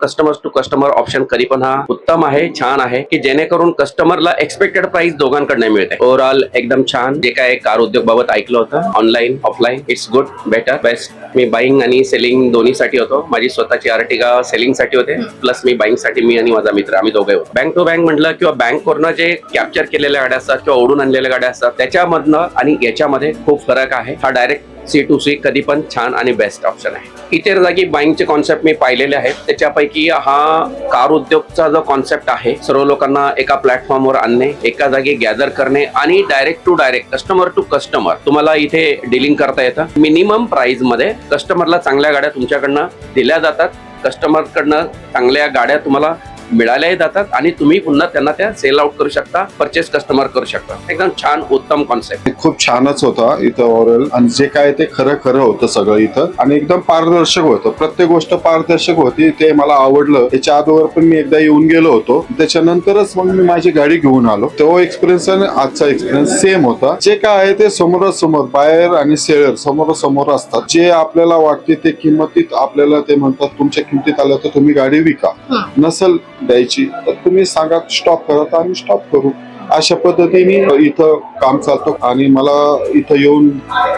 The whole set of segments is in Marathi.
कस्टमर टू कस्टमर ऑप्शन कधी पण हा उत्तम आहे, छान आहे की जेणेकरून कस्टमरला एक्सपेक्टेड प्राइस दोघांकडनं मिळते. ओव्हरऑल एकदम छान. जे काय कार उद्योग बाबत ऐकलं होतं online offline, it's good, better, best. Me buying आणि सेलिंग दोन्हीसाठी होतो. माझी स्वतःची आर्टिगा सेलिंग साठी होते, प्लस मी बाईंग साठी मी आणि माझा मित्र आम्ही दोघे होतो. बँक टू बँक म्हटलं किंवा बँकवरनं जे कॅप्चर केलेल्या गाड्या असतात किंवा ओढून आणलेल्या गाड्या असतात त्याच्यामधनं आणि याच्यामध्ये खूप फरक आहे. हा डायरेक्ट C2C कधी पण छान आणि बेस्ट ऑप्शन आहे. इतर जागी बाईंगचे कॉन्सेप्ट मी पाहिलेले आहेत. त्याच्यापैकी हा कार उद्योगचा जो कॉन्सेप्ट आहे, सर्व लोकांना एका प्लॅटफॉर्मवर आणणे, एका जागी गॅदर करणे आणि direct to direct customer to customer तुम्हाला इथे डीलिंग करता येतं. मिनिमम प्राइस मध्ये कस्टमरला चांगल्या गाड्या तुमच्याकडनं दिल्या जातात, कस्टमरकडनं चांगल्या गाड्या तुम्हाला मिळाल्याही जातात आणि तुम्ही पुन्हा त्यांना त्या सेल आउट करू शकता, परचेस कस्टमर करू शकता. एकदम छान उत्तम कॉन्सेप्ट. खूप छानच होता इथं ओव्हरऑल, आणि जे काय ते खरं होतं सगळं इथं, आणि एकदम पारदर्शक होतं. प्रत्येक गोष्ट पारदर्शक होती, ते मला आवडलं. त्याच्या अगोदर पण मी एकदा येऊन गेलो होतो, त्याच्यानंतरच मग मी माझी गाडी घेऊन आलो. तो एक्सपिरियन्स आणि आजचा एक्सपिरियन्स सेम होता. जे काय आहे ते समोरासमोर बायर आणि सेलर समोरासमोर असतात. जे आपल्याला वाटते ते किंमतीत आपल्याला ते म्हणतात तुमच्या किमतीत आलं तर तुम्ही गाडी विका, नसल द्यायची तर तुम्ही सांगा स्टॉप करा तर आम्ही स्टॉप करू. अशा पद्धतीने इथं काम चालतं आणि मला इथं येऊन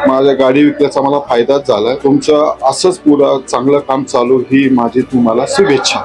माझ्या गाडी विकल्याचा मला फायदाच झाला. तुमचं असंच पुढं चांगलं काम चालू ही माझी तुम्हाला शुभेच्छा.